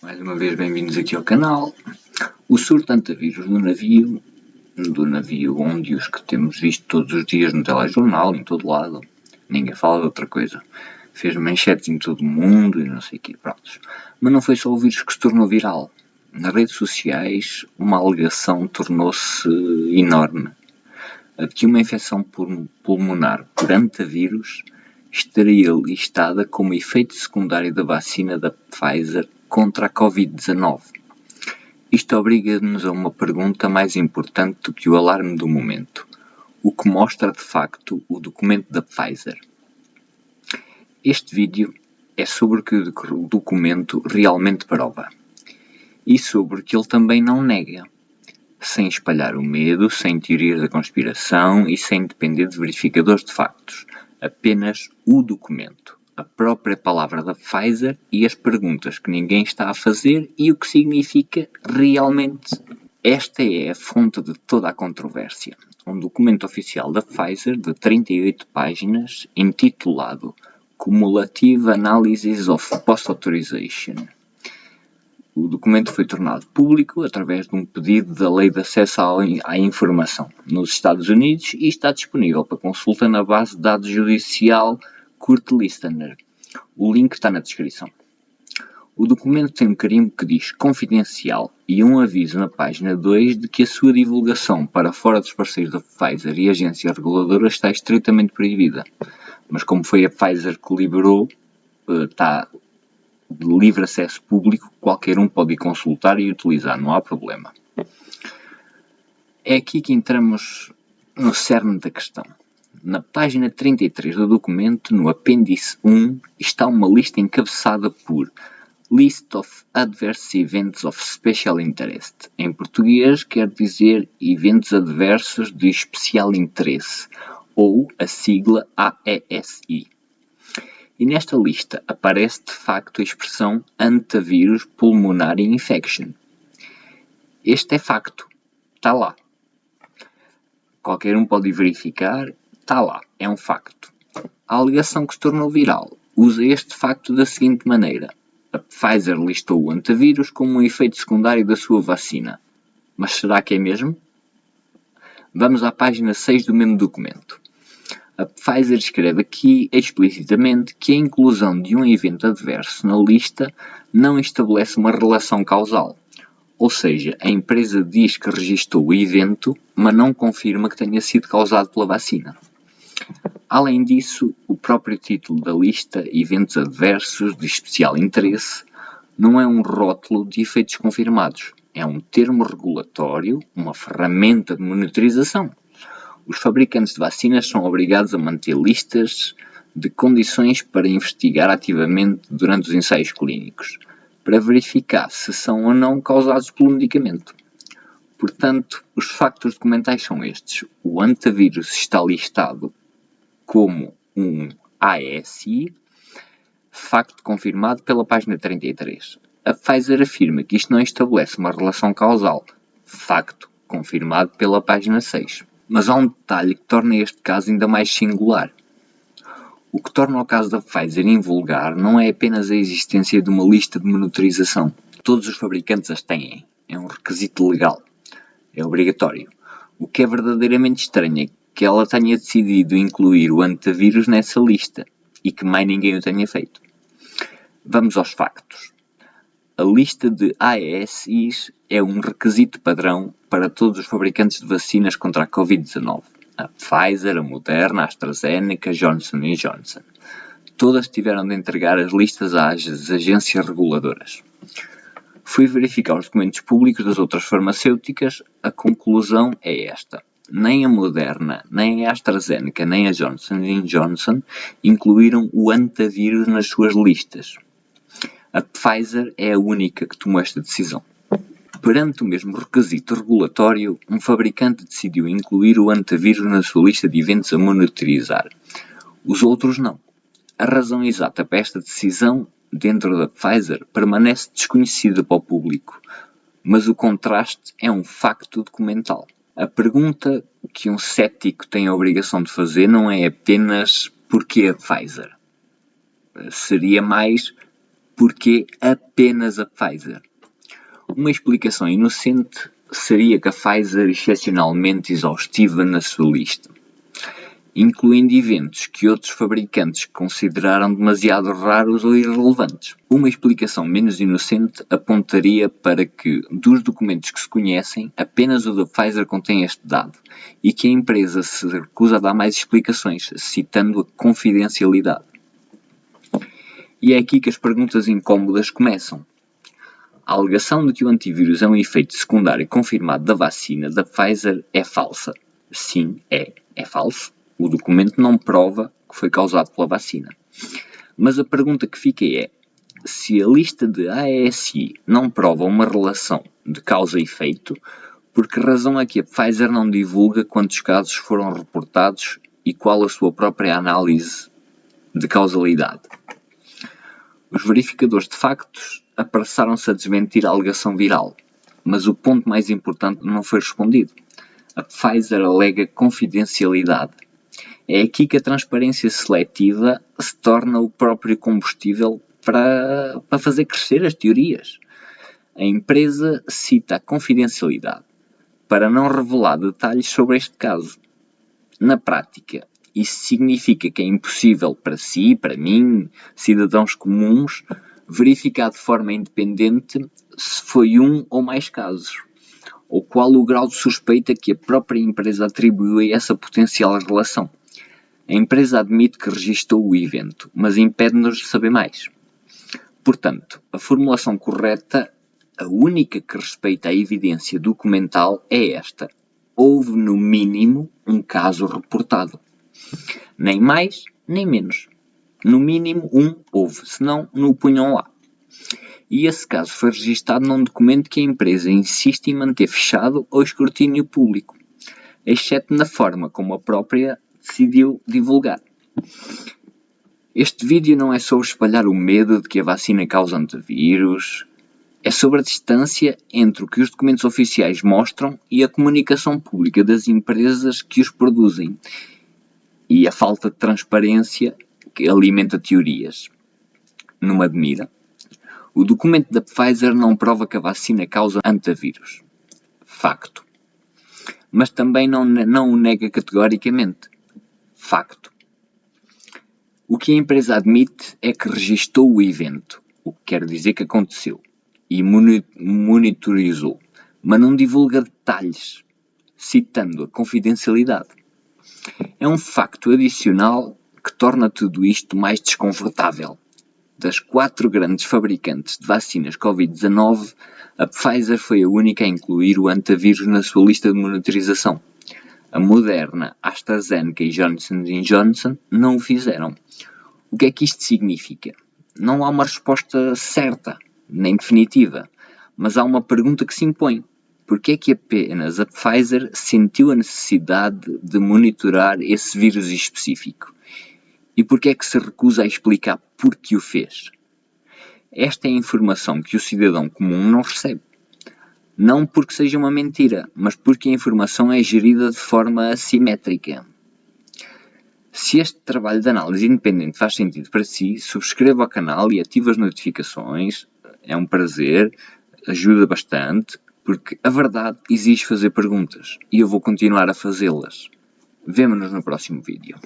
Mais uma vez bem-vindos aqui ao canal. O surto antavírus do navio onde os que temos visto todos os dias no telejornal, em todo lado, ninguém fala de outra coisa, fez manchetes em todo o mundo e não sei o quê, prontos. Mas não foi só o vírus que se tornou viral. Nas redes sociais, uma alegação tornou-se enorme, a de que uma infecção pulmonar por antavírus estaria listada como efeito secundário da vacina da Pfizer contra a Covid-19. Isto obriga-nos a uma pergunta mais importante do que o alarme do momento, o que mostra de facto o documento da Pfizer. Este vídeo é sobre o que o documento realmente prova e sobre o que ele também não nega, sem espalhar o medo, sem teorias da conspiração e sem depender de verificadores de factos, apenas o documento, a própria palavra da Pfizer e as perguntas que ninguém está a fazer e o que significa realmente. Esta é a fonte de toda a controvérsia. Um documento oficial da Pfizer de 38 páginas, intitulado Cumulative Analysis of Post-Authorization. O documento foi tornado público através de um pedido da Lei de Acesso à Informação nos Estados Unidos e está disponível para consulta na base de dados judicial Kurt Listener. O link está na descrição. O documento tem um carimbo que diz confidencial e um aviso na página 2 de que a sua divulgação para fora dos parceiros da Pfizer e agência reguladora está estritamente proibida. Mas como foi a Pfizer que o liberou, está de livre acesso público, qualquer um pode ir consultar e utilizar, não há problema. É aqui que entramos no cerne da questão. Na página 33 do documento, no apêndice 1, está uma lista encabeçada por List of Adverse Events of Special Interest. Em português quer dizer eventos adversos de especial interesse, ou a sigla AESI. E nesta lista aparece de facto a expressão Hantavirus Pulmonary Infection. Este é facto, está lá. Qualquer um pode verificar, está lá, é um facto. A alegação que se tornou viral usa este facto da seguinte maneira. A Pfizer listou o antavírus como um efeito secundário da sua vacina. Mas será que é mesmo? Vamos à página 6 do mesmo documento. A Pfizer escreve aqui explicitamente que a inclusão de um evento adverso na lista não estabelece uma relação causal. Ou seja, a empresa diz que registou o evento, mas não confirma que tenha sido causado pela vacina. Além disso, o próprio título da lista, Eventos Adversos de Especial Interesse, não é um rótulo de efeitos confirmados. É um termo regulatório, uma ferramenta de monitorização. Os fabricantes de vacinas são obrigados a manter listas de condições para investigar ativamente durante os ensaios clínicos, para verificar se são ou não causados pelo medicamento. Portanto, os factos documentais são estes. O antavírus está listado como um AESI, facto confirmado pela página 33. A Pfizer afirma que isto não estabelece uma relação causal, facto confirmado pela página 6. Mas há um detalhe que torna este caso ainda mais singular. O que torna o caso da Pfizer invulgar não é apenas a existência de uma lista de monitorização. Todos os fabricantes as têm. É um requisito legal. É obrigatório. O que é verdadeiramente estranho é que ela tenha decidido incluir o antavírus nessa lista e que mais ninguém o tenha feito. Vamos aos factos. A lista de AESIs é um requisito padrão para todos os fabricantes de vacinas contra a Covid-19. A Pfizer, a Moderna, a AstraZeneca, a Johnson & Johnson. Todas tiveram de entregar as listas às agências reguladoras. Fui verificar os documentos públicos das outras farmacêuticas, a conclusão é esta. Nem a Moderna, nem a AstraZeneca, nem a Johnson & Johnson incluíram o antavírus nas suas listas. A Pfizer é a única que tomou esta decisão. Perante o mesmo requisito regulatório, um fabricante decidiu incluir o antavírus na sua lista de eventos a monitorizar. Os outros não. A razão exata para esta decisão, dentro da Pfizer, permanece desconhecida para o público, mas o contraste é um facto documental. A pergunta que um cético tem a obrigação de fazer não é apenas porquê a Pfizer. Seria mais Porquê apenas a Pfizer? Uma explicação inocente seria que a Pfizer é excepcionalmente exaustiva na sua lista, incluindo eventos que outros fabricantes consideraram demasiado raros ou irrelevantes. Uma explicação menos inocente apontaria para que, dos documentos que se conhecem, apenas o da Pfizer contém este dado, e que a empresa se recusa a dar mais explicações, citando a confidencialidade. E é aqui que as perguntas incômodas começam. A alegação de que o antivírus é um efeito secundário confirmado da vacina da Pfizer é falsa. Sim, é falso. O documento não prova que foi causado pela vacina. Mas a pergunta que fica é, se a lista de AESI não prova uma relação de causa e efeito, por que razão é que a Pfizer não divulga quantos casos foram reportados e qual a sua própria análise de causalidade? Os verificadores de factos apressaram-se a desmentir a alegação viral, mas o ponto mais importante não foi respondido. A Pfizer alega confidencialidade. É aqui que a transparência seletiva se torna o próprio combustível para fazer crescer as teorias. A empresa cita a confidencialidade para não revelar detalhes sobre este caso. Na prática, isso significa que é impossível para si, para mim, cidadãos comuns, verificar de forma independente se foi um ou mais casos, ou qual o grau de suspeita que a própria empresa atribuiu a essa potencial relação. A empresa admite que registou o evento, mas impede-nos de saber mais. Portanto, a formulação correta, a única que respeita a evidência documental, é esta. Houve, no mínimo, um caso reportado. Nem mais, nem menos. No mínimo, houve, senão não o punham lá. E esse caso foi registado num documento que a empresa insiste em manter fechado ao escrutínio público, exceto na forma como a própria decidiu divulgar. Este vídeo não é sobre espalhar o medo de que a vacina causa antivírus, é sobre a distância entre o que os documentos oficiais mostram e a comunicação pública das empresas que os produzem, e a falta de transparência que alimenta teorias. Numa medida, o documento da Pfizer não prova que a vacina causa antivírus. Facto. Mas também não o nega categoricamente. Facto. O que a empresa admite é que registou o evento, o que quer dizer que aconteceu, e monitorizou, mas não divulga detalhes, citando a confidencialidade. É um facto adicional que torna tudo isto mais desconfortável. Das 4 grandes fabricantes de vacinas Covid-19, a Pfizer foi a única a incluir o antivírus na sua lista de monitorização. A Moderna, AstraZeneca e Johnson & Johnson não o fizeram. O que é que isto significa? Não há uma resposta certa, nem definitiva, mas há uma pergunta que se impõe. Porquê é que apenas a Pfizer sentiu a necessidade de monitorar esse vírus específico? E porquê é que se recusa a explicar por que o fez? Esta é a informação que o cidadão comum não recebe. Não porque seja uma mentira, mas porque a informação é gerida de forma assimétrica. Se este trabalho de análise independente faz sentido para si, subscreva o canal e ative as notificações. É um prazer, ajuda bastante, porque a verdade exige fazer perguntas e eu vou continuar a fazê-las. Vemo-nos no próximo vídeo.